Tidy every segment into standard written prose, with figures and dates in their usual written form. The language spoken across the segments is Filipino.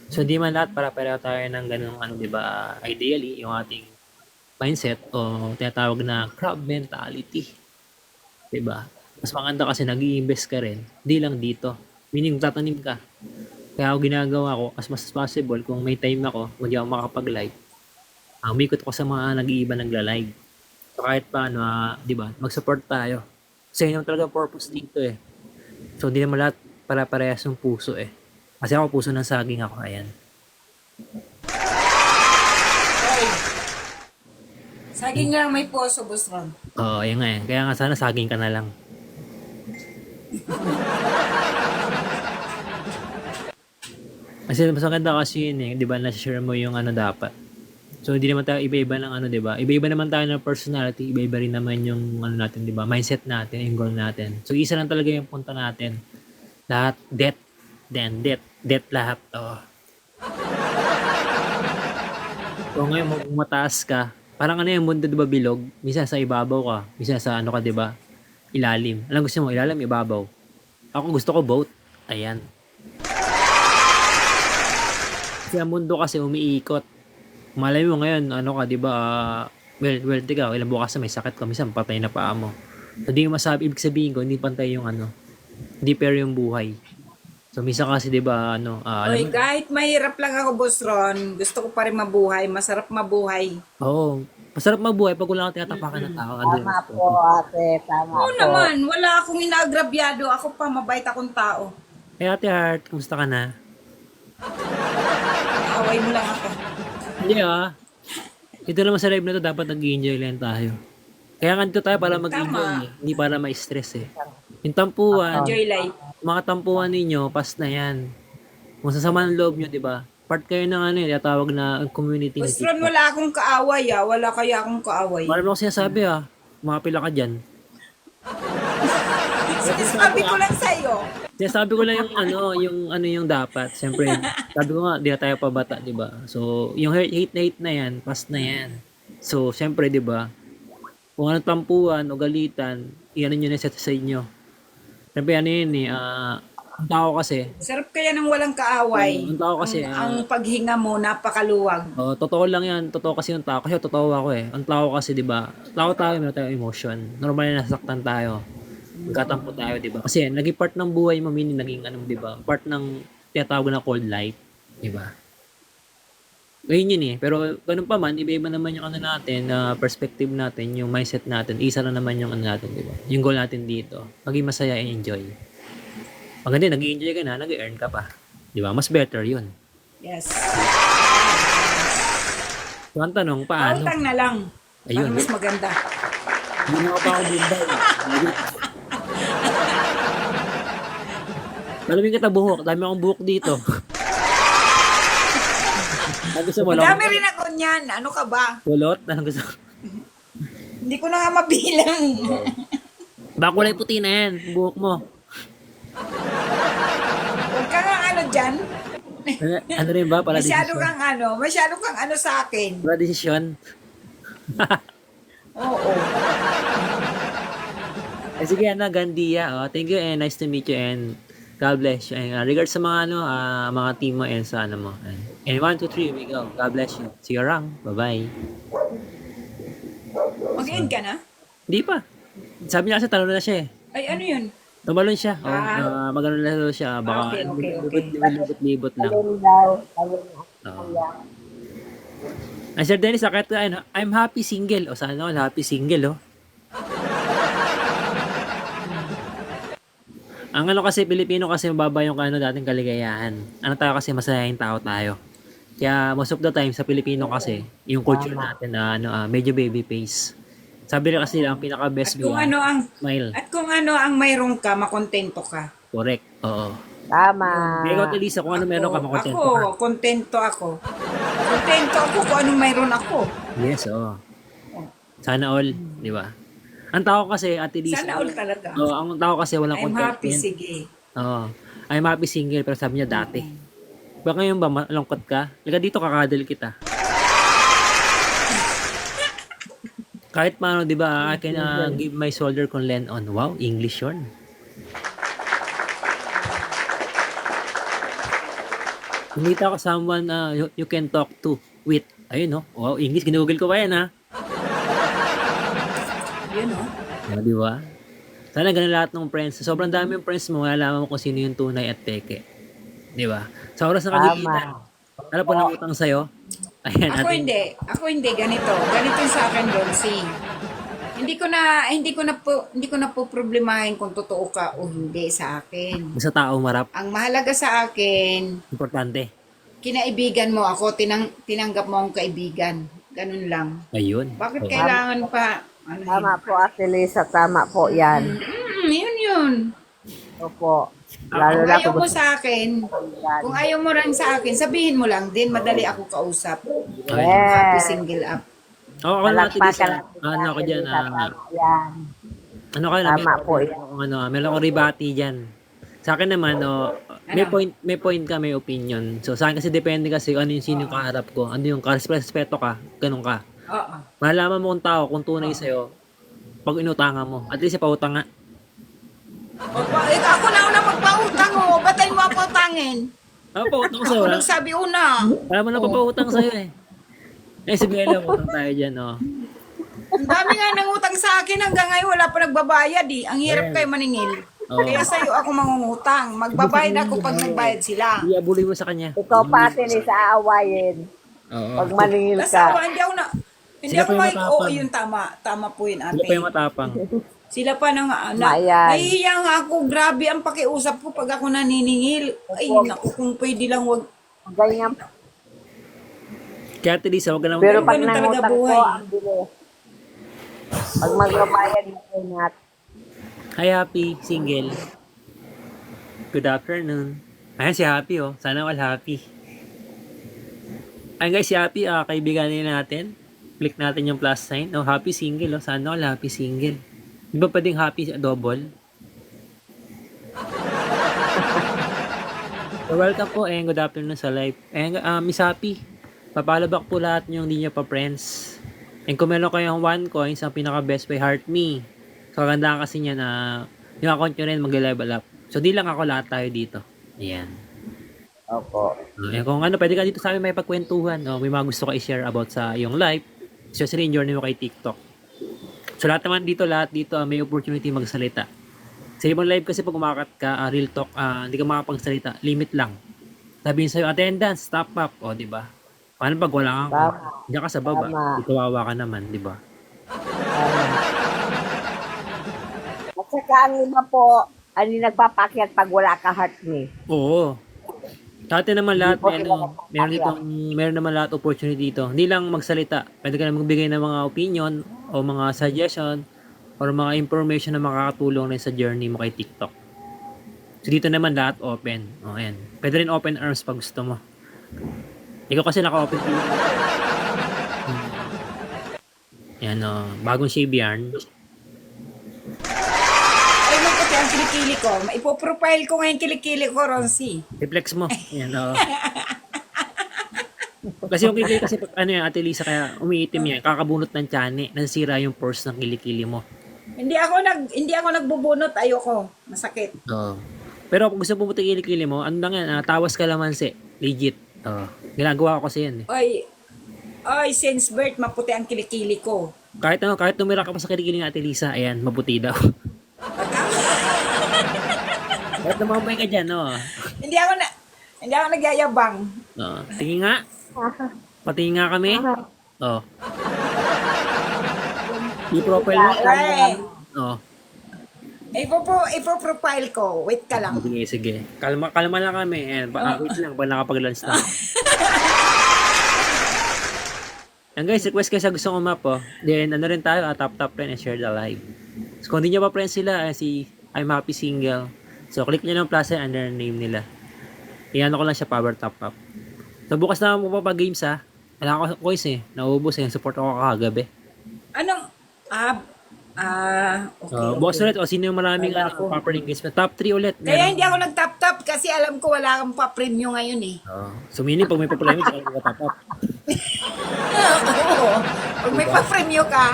So, di man lahat para pareho tayo ng ganung ano, 'di ba, ideally yung ating mindset o tinatawag na crab mentality, 'di ba? Mas maganda kasi nag-iimbest ka rin, 'di lang dito. Meaning tatanim ka. Kaya ako ginagawa ko as much as possible kung may time ako, kung di ako makakapag-live, umikot ako sa mga nag-iiba nagla-live. So, kahit paano, 'di ba, mag-support tayo. Kasi yun naman talaga purpose dito eh. So, hindi naman lahat para-parehas yung puso eh. Kasi ako puso ng saging ako, ayan. Oy, saging lang may puso, Boss Ron. Oo, ayun nga eh. Kaya nga sana saging ka na lang. Kasi mas maganda kasi yun eh, 'di ba, na-share mo yung ano dapat. So hindi naman tayo iba-iba ng ano, 'di ba? Iba-iba naman tayo ng personality, iba-iba rin naman yung ano natin, 'di ba? Mindset natin, yung goal natin. So isa lang talaga yung punta natin. Lahat death, then death lahat. Oh. So ngayon kung mataas ka, parang ano yung mundo, 'di ba, bilog? Minsan sa ibabaw ka, minsan sa ano ka, 'di ba? Ilalim. Alam gusto mo, ilalim, ibabaw. Ako gusto ko both. Ayan. Kasi ang mundo kasi umiikot. Malay mo ngayon, ano ka, 'di ba, wealthy ka, ilang bukas na may sakit ka, minsan patay na paa mo. So, di masabi, ibig sabihin ko, hindi pantay yung ano, hindi fair yung buhay. So, minsan kasi, 'di ba, ano, alam Oy, mo, kahit mahirap lang ako, Boss Ron, gusto ko pa rin mabuhay. Masarap mabuhay. oo, masarap mabuhay pag wala kang tinatapakan ng tao, ando yung Tama po, responsibility. ate. Tama Oo po. naman, wala akong inaagrabyado. Ako pa, mabait akong tao. Eh, Ate Heart, kumusta ka na? Away mo lang ako. Hindi ito naman sa live na to, dapat nag-enjoy lang tayo. Kaya ganito tayo para mag-enjoy Tama. eh, hindi para ma-stress eh. Yung tampuan, Enjoy life. mga tampuan ninyo, pas na yan. Kung sasama ng loob nyo, di ba? Part kayo ng ano, tawag na community ng Boss Ron, TikTok. wala akong kaaway ah. Wala kaya akong kaaway. Marami ako sinasabi mga pila ka dyan. Kaya sinasabi Sinasabi ko lang sa'yo. sinasabi ko lang yung dapat. Siyempre, sabi ko nga, di na tayo pabata, di ba? So, yung hate na yan, pas na yan. So, siyempre, di ba? Kung ano tampuan o galitan, iyan nyo na sa inyo. Siyempre, ano yun eh, ang tao kasi, Sarap kaya ng walang kaaway. ang tao kasi, Ang paghinga mo, napakaluwag. totoo lang yan. Totoo kasi yung tao. Kasi totoo ako eh. Ang tao kasi, di ba? Tao tayo, meron tayong emotion. Normal na nasaktan tayo. Magkatampo tayo, di ba? Kasi naging part ng buhay mo, meaning naging ano, di ba? Part ng tinatawag na cold life. Di ba? Ngayon yun eh. Pero ganun pa man, iba-iba naman yung ano natin, perspective natin, yung mindset natin. Isa lang naman yung ano natin, di ba? Yung goal natin dito. Maging masaya and enjoy. Maganda, nag-enjoy ka na, nag-earn ka pa. Di ba? Mas better yun. Yes. So, ang tanong, paano? Pautang na lang. Ayun. Para mas maganda. Hindi na pa ako bumbay. Malaming kita buhok. Dami akong buhok dito. Ano gusto mo? Madami Long rin ako niyan. Ano ka ba? kulot? Ano gusto mo? Hindi ko na nga mabilang. Baka kulay puti na yan. Buhok mo. Huwag ka nga ano dyan. Ano rin ba? Para Masyado kang ano sa akin. Para desisyon. Oo. Sige, Gandia. Thank you and nice to meet you and God bless you. And regards sa mga mga team mo and sa ano mo. And 1, 2, 3, we go. God bless you. See you around. Bye-bye. Mag-end ka na? Hindi pa. Sabi niya kasi talon na siya eh. Ay, ano yun? Tumalon siya. Magano na daw siya. Baka Okay. libot lang. Ayun daw. Ayun na. Oo. Sir Dennis, sakit ka, I'm happy single. O sana all happy single, oh. Ang ano kasi, Pilipino kasi mababa yung dating kaligayahan. Ano tayo kasi, masayahin tao tayo. Kaya most of the time sa Pilipino kasi, yung culture natin na medyo baby face. Sabi rin kasi ang pinaka best smile. At kung ano ang mayroon ka, makontento ka. Correct. Oo. Tama. Ikaw, Elisa, kung ano meron ka, makontento ka. Ako, kontento ako. Kontento ako kung ano mayroon ako. Yes, oo. Sana all, di ba? Ang tao kasi, Ate Lisa, Sana all talaga. ang tao kasi walang I'm happy, contentment. sige. Oo. I'm happy single, pero sabi niya dati. Ba ngayon ba, malungkot ka? Liga dito, kakadal kita. Kahit paano, di ba, I can give my shoulder kung lend on. Wow, English yun. Kumita ko someone you can talk to with. Ayun, no? Wow, English. Ginugol ko pa yan, ha? Yun, oh. Di ba? Sana ganun lahat ng friends. Sobrang dami yung friends mo, malalaman mo kung sino yung tunay at peke. Di ba? Sa oras na kagigitan, ano po nang utang sa'yo? Ayan, Ako hindi ganito. Ganito yung sa akin, Donsi. Hindi ko na po problemahin kung totoo ka o hindi sa akin. Basta tao marap. Ang mahalaga sa akin, Importante. kinaibigan mo ako, tinanggap mo akong kaibigan. Ganun lang. Ayun. Bakit Oo. kailangan pa? Ano Tama po, Ate Lisa. Tama po yan. yun. Opo. Lalo Kung na ayaw kung mo sa akin, kung ayaw mo rin sa akin, sabihin mo lang din, madali ako kausap. Happy Yes. single up. Oo, ako natin Palakpakan isa. natin Ano sa ako Ate dyan, Lisa. Tama yan. ano ka na, Tama po yan. meron akong ribati dyan. Sa akin naman, may point ka, may opinion. So, sa akin kasi depende kasi ano yung sino yung kaharap ko. Ano yung respeto ka, ganun ka. Oo. Malalaman mo kung tao, kung tunay sa'yo, pag inutangan mo. At least pautang nga. Ako na una magpautang mo. Ba't tayo mo pautangin? Pautang ko sa'yo. Ako nagsabi una. Alam mo na papautang sa'yo eh. Si Bella, utang tayo dyan, Ang dami nga nang utang sa akin hanggang ngayon wala pa nagbabayad eh. Ang hirap kayo maningil. Oo. Kaya sa'yo ako mangungutang. Magbabayad ako pag nagbayad sila. Iabuli mo sa kanya. Ikaw pa, Ate Lisa, aawayin. Oo. Pag maningil Basta ka. hindi Sila ako pa yung matapang. Oo, yun tama. Tama po yun, Sila ate. pa yung matapang. Sila pa nang Mayan. nahihiya nga ako. Grabe ang pakiusap ko pag ako naniningil. Ay, naku, kung pwede lang wag. Ganyan. Kaya Ate Lisa, huwag ka na Pero pag Ganun talaga nangutang ko, buhay. ang bilis. Pag magbabayad mo ingat. Hi, Happy. Single. Good afternoon. Ayan si Happy, oh. Sana all happy. Ayan guys, si Happy, kaibigan natin. Click natin yung plus sign. Oh, happy single, oh. Sana all happy single. Di ba pwedeng happy double? So, welcome po, and good afternoon sa live. And Miss Happy, papalabak po lahat yung hindi nyo pa friends. And kung meron kayong 1 coins, ang pinaka best way, heart me. So, kagandahan kasi niya na yung account nyo rin mag-level up. So, di lang ako, lahat tayo dito. Ayan. Opo. Kung ano, pwede ka dito sa amin may pagkwentuhan. May mga gusto ka i-share about sa iyong life. Especially in journey mo kay TikTok. So, lahat dito, may opportunity magsalita. Sa ibang live kasi pag umakat ka, real talk, hindi ka makapagsalita. Limit lang. Sabihin sa'yo, attendance, stop up. O, di ba? Paano pag wala kang Tama. diyan ka sa baba? Tama. Kawawa ka naman, di ba? At saka ang iba po, ano yung nagpapakyat pag wala ka heart me. Oo. Dati naman lahat Hindi po meron naman lahat opportunity dito. Hindi lang magsalita. Pwede ka na magbigay ng mga opinion o mga suggestion or mga information na makakatulong rin sa journey mo kay TikTok. So dito naman lahat open. O ayan. Pwede rin open arms pag gusto mo. Ikaw kasi naka-open to. Yan bagong shave yarn. Ay, magputi ang kilikili ko. Ipoprofile ko ngayon kilikili ko, Ronsi. Reflex mo. Yan Kasi yung kilikili kasi ano yan, Ate Lisa, kaya umiitim yan. Kakabunot ng tiyan, nasira yung pores ng kilikili mo. Hindi ako nagbubunot, ayoko. Masakit. Oo. Pero kung gusto mo puti kilikili mo, ano lang yan, tawas kalamansi. Legit. Ginagawa ko kasi yan. Ay, since birth, maputi ang kilikili ko. Kahit tumira ka pa sa kilikili ng Ate Lisa, ayan, maputi daw. Kahit namambay ka dyan, Hindi ako nagyayabang. Tingin nga. Patingin nga kami. I-profile mo. Ay, Oh. ipoprofile ko. Wait ka lang. Sige. Kalma lang kami. Ayan, wait lang pag nakapag-lunch na. And guys, request kayo sa gusto kong map, Then, ano rin tayo, tap rin and share the live. So, kung hindi nyo pa friends sila, si I'm Happy Single. So, click nyo ng plus under name nila. Iyan ko lang siya, power top up. So, bukas na mo pa games, ha. Wala ko coins, Naubos, Support ako kagabi. Anong, okay. Bukas ulit, sino yung maraming proper engagement? Top 3 ulit. Kaya hindi ako nag-tap-tap kasi alam ko wala kang pa-premyo ngayon eh. So, meaning, pag may pa-premyo, hindi ka top up. Oo. Pag may pa-premyo ka,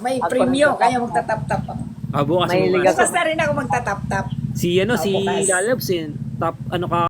may premyo, kaya magtatap-tap ako. Bukas. Mahilig Bukas na rin ako magtatap-tap. Si bukas. Lalabs, top ano ka